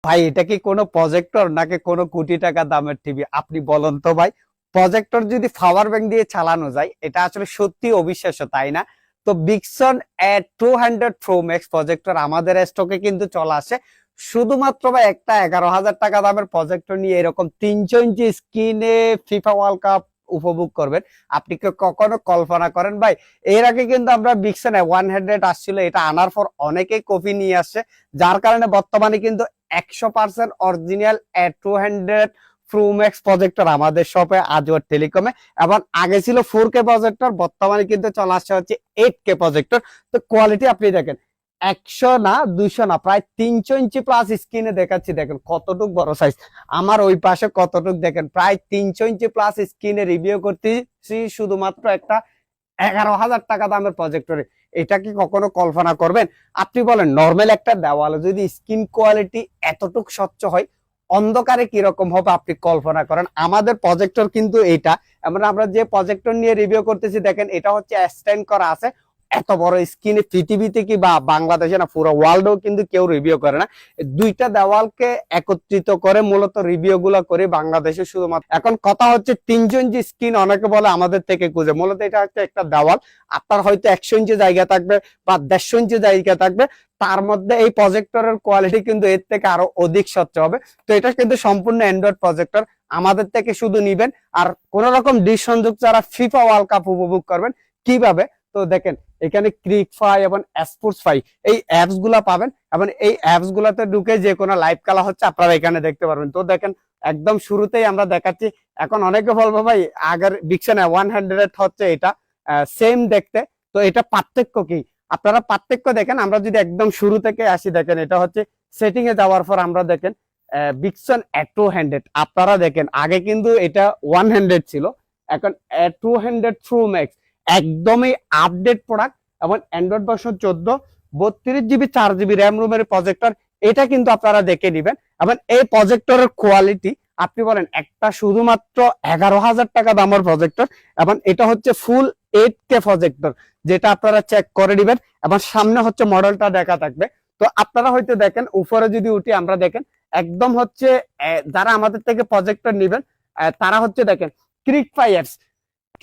ভাই এটা কি কোনো প্রজেক্টর নাকি কোনো কোটি টাকা দামের টিভি? আপনি বলেন তো ভাই, প্রজেক্টর যদি পাওয়ার ব্যাংক দিয়ে চালানো যায়, এটা আসলে সত্যি অবিশ্বাস্য, তাই না? তো বিগসন A200 Pro Max প্রজেক্টর আমাদের স্টকে কিন্তু চলে আসে। শুধুমাত্র ভাই একটা 11,000 টাকা দামের প্রজেক্টর নিয়ে এরকম 300 ইঞ্চি স্ক্রিনে ফিফা ওয়ার্ল্ড কাপ উপভোগ করবেন। আপনি কি কখনো কল্পনা করেন ভাই? এর আগে কিন্তু আমরা বিগসন A100 আসছিল, এটা আনার পর অনেকেই কপি নিয়ে আসছে, যার কারণে বর্তমানে কিন্তু 100% original A200 Pro Max projector আমাদের শপে আজওয়ার টেলিকমে। এবং আগে ছিল 4K প্রজেক্টর, বর্তমানে কিন্তু চলে আসছে হচ্ছে 8K প্রজেক্টর। তো কোয়ালিটি আপনি দেখেন, 100 না 200 না, প্রায় 300 ইঞ্চি প্লাস স্ক্রিনে দেখাচ্ছি, দেখেন কতটুক বড় সাইজ। আমার ওই পাশে কতটুক দেখেন, প্রায় 300 ইঞ্চি প্লাস স্ক্রিনে রিভিউ করতেছি শুধুমাত্র একটা 11,000 টাকা দামের প্রজেক্টরে। এটা কি কখনো কল্পনা করবেন? আপনি বলেন নর্মাল একটা দেওয়ালে যদি স্ক্রিন কোয়ালিটি এতটুক স্বচ্ছ হয়, অন্ধকারে কিরকম হবে আপনি কল্পনা করেন। আমাদের প্রজেক্টর কিন্তু এটা, এমন আমরা যে প্রজেক্টর নিয়ে রিভিউ করতেছি দেখেন, এটা হচ্ছে স্ট্যান্ড করা আছে। এত বড় স্ক্রিনে পৃথিবীতে কি বা বাংলাদেশে না পুরো ওয়ার্ল্ডেও কিন্তু কেউ রিভিউ করে না। দুইটা দেওয়ালকে একত্রিত করে মূলত রিভিউ গুলো করে বাংলাদেশে শুধুমাত্র। এখন কথা হচ্ছে 300 ইঞ্চি স্ক্রিন অনেকে বলে আমাদের থেকে খুঁজে, মূলত এটা হচ্ছে একটা দেওয়াল। আপনার হয়তো 100 ইঞ্চি জায়গা থাকবে বা 150 ইঞ্চি জায়গা থাকবে, তার মধ্যে এই প্রজেক্টরের কোয়ালিটি কিন্তু এর থেকে আরো অধিক স্বচ্ছ হবে। তো এটা কিন্তু সম্পূর্ণ অ্যান্ড্রয়েড প্রজেক্টর, আমাদের থেকে শুধু নিবেন আর কোন রকম ডিশ সংযোগ ছাড়া ফিফা ওয়ার্ল্ড কাপ উপভোগ করবেন। কিভাবে? তো দেখেন, এখানে ক্রিকফাই এবং স্পোর্টসফাই এই অ্যাপস গুলা পাবেন, এবং এই অ্যাপস গুলাতে ঢুকে যে কোনো লাইভ খেলা হচ্ছে আপনারা এখানে দেখতে পারবেন। তো দেখেন, একদম শুরুতেই আমরা দেখাচ্ছি। এখন অনেকে বলবো ভাই আগের বিকশন A100 হচ্ছে এটা সেম দেখতে, তো এটা পার্থক্য কি? আপনারা পার্থক্য দেখেন। আমরা যদি একদম শুরু থেকে আসি, দেখেন এটা হচ্ছে সেটিং এ যাওয়ার পর আমরা দেখেন বিকশন A200। আপনারা দেখেন আগে কিন্তু এটা 100 ছিল, এখন A200 Pro Max একদমই আপডেট প্রোডাক্ট, এবং Android version 14, 32 GB 4 GB RAM রুমের প্রজেক্টর। এটা কিন্তু আপনারা দেখে নিবেন। এবং এই প্রজেক্টরের কোয়ালিটি আপনি বলেন, একটা শুধুমাত্র 11,000 টাকা দামের প্রজেক্টর, এবং এটা হচ্ছে ফুল 8K প্রজেক্টর, যেটা আপনারা চেক করে নিবেন। এবং সামনে হচ্ছে মডেলটা দেখা থাকবে। তো আপনারা হয়তো দেখেন উপরে যদি উঠি, আমরা দেখেন একদম হচ্ছে যারা আমাদের থেকে প্রজেক্টর নিবেন তারা হচ্ছে দেখেন ক্রিকফাই অ্যাপস,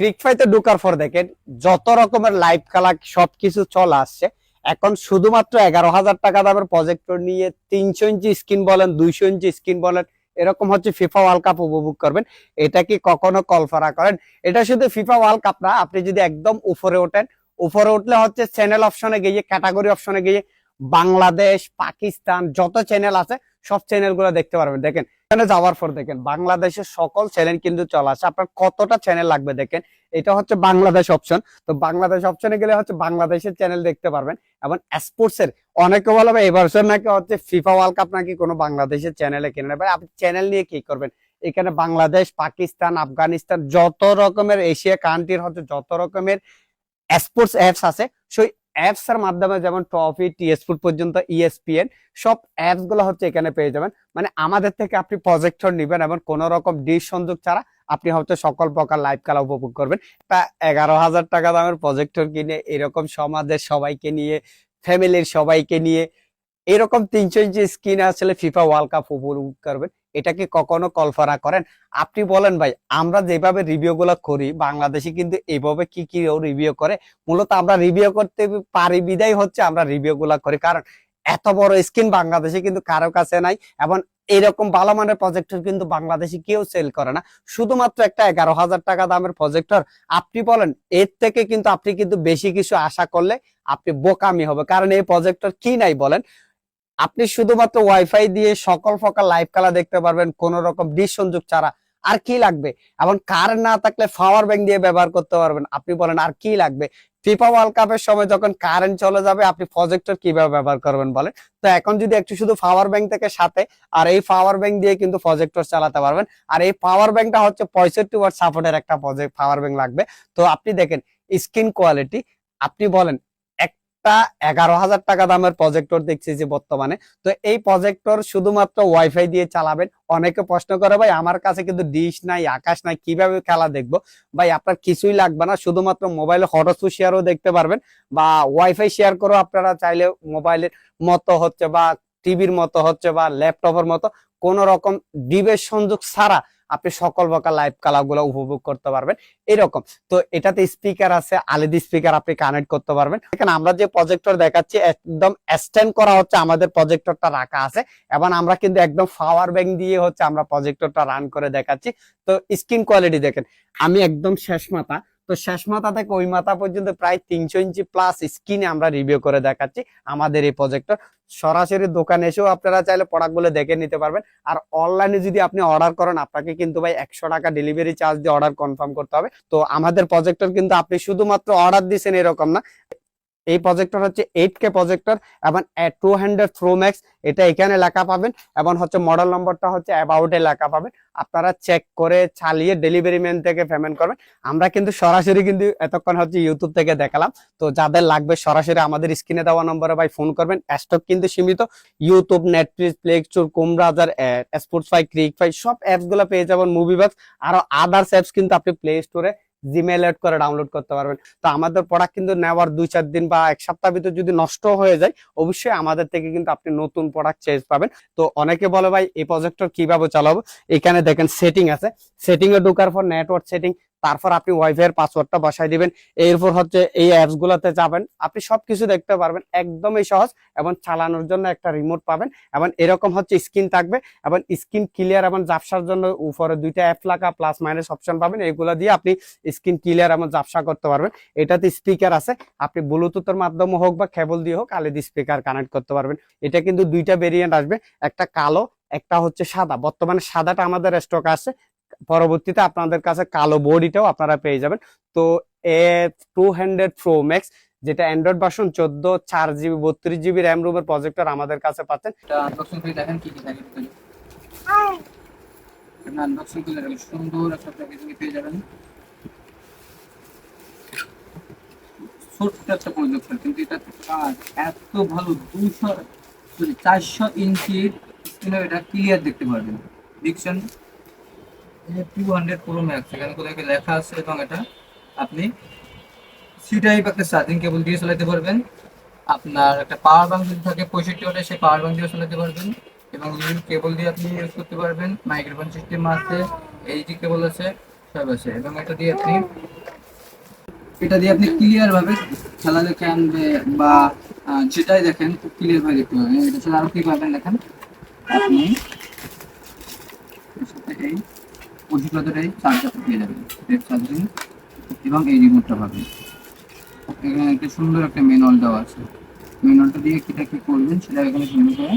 ক্রিকফাইতে ঢোকার পর দেখেন যত রকমের লাইভ খেলা সবকিছু চলে আসছে। এখন শুধুমাত্র 11,000 টাকা দামের প্রজেক্টর নিয়ে 300 ইঞ্চি স্ক্রিন বলেন, 200 ইঞ্চি স্ক্রিন বলেন, এরকম হচ্ছে ফিফা ওয়ার্ল্ড কাপ উপভোগ করবেন। এটা কি কখনো কল্পনা করেন? এটা শুধু ফিফা ওয়ার্ল্ড কাপ না, আপনি যদি একদম উপরে ওঠেন, উপরে উঠলে হচ্ছে চ্যানেল অপশনে গিয়ে, ক্যাটাগরি অপশনে গিয়ে বাংলাদেশ, পাকিস্তান যত চ্যানেল আছে সব চ্যানেল গুলো দেখতে পারবেন। দেখেন এখানে যাওয়ার পর দেখেন বাংলাদেশের সকল চ্যানেল কিন্তু চলে আসে। আপনার কতটা চ্যানেল লাগবে দেখেন, এটা হচ্ছে বাংলাদেশ অপশন। তো বাংলাদেশ অপশনে গেলে হচ্ছে বাংলাদেশের চ্যানেল দেখতে পারবেন। এবং স্পোর্টস এর অনেকে বলবে এবার নাকি হচ্ছে ফিফা ওয়ার্ল্ড কাপ নাকি কোনো বাংলাদেশের চ্যানেলে কেনে না। ভাই আপনি চ্যানেল নিয়ে কি করবেন? এখানে বাংলাদেশ, পাকিস্তান, আফগানিস্তান যত রকমের এশিয়া কান্ট্রির হচ্ছে যত রকমের স্পোর্টস অ্যাপস আছে, সেই অ্যাপস এর মাধ্যমে যেমন ট্রফি, টি-স্পোর্ট পর্যন্ত, ইএসপিএন সব অ্যাপস গুলো হচ্ছে এখানে পেয়ে যাবেন। মানে আমাদের থেকে আপনি প্রজেক্টর নিবেন এবং কোন রকম ডিশ সংযোগ ছাড়া আপনি হচ্ছে সকল প্রকার লাইভ খেলা উপভোগ করবেন। তা 11,000 টাকা দামের প্রজেক্টর কিনে এরকম সমাজের সবাইকে নিয়ে, ফ্যামিলির সবাইকে নিয়ে এরকম 300 ইঞ্চি স্ক্রিন আসলে ফিফা ওয়ার্ল্ড কাপ উপভোগ করবেন, এটা কি কখনো কল্পনা করেন? আপনি বলেন ভাই, আমরা যেভাবে রিভিউ গুলো করি বাংলাদেশে কিন্তু এইভাবে কি কি রিভিউ করে? মূলত আমরা রিভিউ করতে পারি বিদায় হচ্ছে আমরা রিভিউ গুলা করি, কারণ এত বড় স্ক্রিন বাংলাদেশে কিন্তু কারো কাছে নাই। এবং এরকম ভালো মানের প্রজেক্টর কিন্তু বাংলাদেশে কেউ সেল করে না। শুধুমাত্র একটা 11,000 টাকা দামের প্রজেক্টর, আপনি বলেন এর থেকে কিন্তু আপনি কিন্তু বেশি কিছু আশা করলে আপনি বোকামি হবে। কারণ এই প্রজেক্টর কি নাই বলেন? আপনি শুধুমাত্র ওয়াইফাই দিয়ে সকল প্রকার লাইভ খেলা দেখতে পারবেন কোন রকম ডিশ সংযোগ ছাড়া। আর কি লাগবে? এবং কারেন্ট না থাকলে পাওয়ার ব্যাংক দিয়ে ব্যবহার করতে পারবেন। আপনি বলেন আর কি লাগবে? ফিফা ওয়ার্ল্ড কাপের সময় যখন কারেন্ট চলে যাবে আপনি প্রজেক্টর কিভাবে ব্যবহার করবেন বলেন? তো এখন যদি একটু শুধু পাওয়ার ব্যাংক থেকে সাথে, আর এই পাওয়ার ব্যাংক দিয়ে কিন্তু প্রজেক্টর চালাতে পারবেন। আর এই পাওয়ার ব্যাংকটা হচ্ছে 65 ওয়াট সাপোর্টের একটা পাওয়ার ব্যাংক লাগবে। তো আপনি দেখেন স্ক্রিন কোয়ালিটি, আপনি বলেন একটা 11,000 টাকা দামের প্রজেক্টর দেখছি যে বর্তমানে। তো এই প্রজেক্টর শুধুমাত্র ওয়াইফাই দিয়ে চালাবেন। অনেকে প্রশ্ন করে ভাই আমার কাছে কিন্তু ডিশ নাই, আকাশ নাই, কিভাবে খেলা দেখবো? ভাই আপনার কিছুই লাগবে না, শুধুমাত্র মোবাইলে হটস্পট শেয়ারও দেখতে পারবেন, বা ওয়াইফাই শেয়ার করেও আপনারা চাইলে মোবাইলের মতো হচ্ছে বা টিভির মতো হচ্ছে বা ল্যাপটপের মতো কোন রকম ডিভাইস সংযোগ ছাড়া আপনি সকল প্রকার লাইভ খেলাগুলো উপভোগ করতে পারবেন এরকম। তো এটাতে স্পিকার আছে, আলাদা স্পিকার আপনি কানেক্ট করতে পারবেন। এখানে আমরা যে প্রজেক্টর দেখাচ্ছি একদম স্ট্যান্ড করা হচ্ছে, আমাদের প্রজেক্টরটা রাখা আছে এবং আমরা কিন্তু একদম পাওয়ার ব্যাংক দিয়ে হচ্ছে আমরা প্রজেক্টরটা রান করে দেখাচ্ছি। তো স্ক্রিন কোয়ালিটি দেখেন, আমি একদম শেষ মাথা, তো শেষ মাথা থেকে ওই মাথা পর্যন্ত প্রায় 300 ইঞ্চি প্লাস স্ক্রিনে আমরা রিভিউ করে দেখাচ্ছি আমাদের এই প্রজেক্টর। সরাসরি দোকানে এসেও আপনারা চাইলে প্রোডাক্টগুলো দেখে নিতে পারবেন। আর অনলাইনে যদি আপনি অর্ডার করেন আপনাকে কিন্তু ভাই 100 টাকা ডেলিভারি চার্জ দিয়ে অর্ডার কনফার্ম করতে হবে। তো আমাদের প্রজেক্টর কিন্তু আপনি শুধুমাত্র অর্ডার দিচ্ছেন এরকম না, এই প্রজেক্টর হচ্ছে 8K প্রজেক্টর এবং 200 প্রো ম্যাক্স, এটা এখানে লেখা পাবেন এবং হচ্ছে মডেল নম্বরটা হচ্ছে অ্যাবাউটে লেখা পাবেন। আপনারা চেক করে চালিয়ে ডেলিভারি ম্যান থেকে পেমেন্ট করবেন। আমরা কিন্তু সরাসরি কিন্তু এতক্ষণ হচ্ছে ইউটিউব থেকে দেখালাম। তো যাদের লাগবে সরাসরি আমাদের স্ক্রিনে দেওয়া নম্বরে ভাই ফোন করবেন, স্টক কিন্তু সীমিত। YouTube, Netflix, Play Store, Chrome browser, Sportsfy, Cricfy সব অ্যাপস গুলো পেয়ে যাবেন, মুভিবক্স আরো আদার্স অ্যাপস কিন্তু আপনি প্লে স্টোরে জিমেল এড করে ডাউনলোড করতে পারবেন। তো আমাদের প্রোডাক্ট কিন্তু নেওয়ার 2-4 দিন বা এক সপ্তাহ ভিতর যদি নষ্ট হয়ে যায় অবশ্যই আমাদের থেকে কিন্তু আপনি নতুন প্রোডাক্ট চেঞ্জ পাবেন। তো অনেকে বলে ভাই এই প্রজেক্টর কিভাবে চালাবো, এখানে দেখেন সেটিং আছে, সেটিং এ ঢোকার পর নেটওয়ার্ক সেটিং, তারপর আপনি ওয়াইফাই এর পাসওয়ার্ডটা বসাই দিবেন, এরপর হচ্ছে এই অ্যাপস গুলোতে যাবেন, আপনি সবকিছু দেখতে পারবেন, একদমই সহজ এবং চালানোর জন্য একটা রিমোট পাবেন এবং এরকম হচ্ছে স্ক্রিন থাকবে এবং স্ক্রিন ক্লিয়ার এবং ঝাপসার জন্য উপরে 2টা অ্যাপ লাগা প্লাস মাইনাস অপশন পাবেন, এগুলো দিয়ে আপনি স্ক্রিন ক্লিয়ার এবং ঝাপসা করতে পারবেন। এটাতে স্পিকার আছে, আপনি ব্লুটুথের মাধ্যমে হোক বা কেবল দিয়ে হোক আলাদা স্পিকার কানেক্ট করতে পারবেন। এটা কিন্তু 2টা ভেরিয়েন্ট আসবে, একটা কালো একটা হচ্ছে সাদা। বর্তমানে সাদাটা আমাদের স্টক আছে, পরবর্তীতে আপনাদের কাছে কালো বডিটাও আপনারা পেয়ে যাবেন। তো A200 প্রো ম্যাক্স যেটা Android version 14, 4GB 32GB RAM রোমের প্রজেক্টর আমাদের কাছে পাচ্ছেন। এটা আনবক্সিং করে দেখেন কি কি থাকে ভিতরে। এটা আনবক্সিং করে দেখেন, সুন্দর একটা প্যাকেজিং পেয়ে যাবেন। ছোট্ট একটা প্রজেক্টর কিন্তু এটা কাজ এত ভালো, 400 ইঞ্চির স্ক্রিনে এটা ক্লিয়ার দেখতে পারবেন। ডিকশন 200 প্রো ম্যাক্স এখানে কোথায় লেখা আছে এবং এটা আপনি সি টাইপ একটা চার্জিং কেবল দিয়ে চালাতে পারবেন। আপনার একটা পাওয়ার ব্যাংক যদি থাকে 65 ওয়াটের, সেই পাওয়ার ব্যাংক দিয়ে চালাতে পারবেন এবং ইউএসবি কেবল দিয়ে আপনি ইউজ করতে পারবেন। মাইক্রোফোন সিস্টেম আছে, এইচডি কেবল আছে, সব আছে এবং এটা দিয়ে আপনি ক্লিয়ার ভাবে খেলা দেখেন বা যেটাই দেখেন খুব ক্লিয়ার ভাবে দেখতে পাবেন। এটা ছাড়া আরো কি পাবেন দেখেন, আপনি এই 25 ওয়াটের এই চার্জারটা পেয়ে যাবেন, চার্জিং এবং এই রিমোটটা পাবেন। এখানে একটা সুন্দর একটা ম্যানুয়াল দেওয়া আছে, ম্যানুয়ালটা দিয়ে কিটা কি করবেন সেটা এখানে সুন্দর করে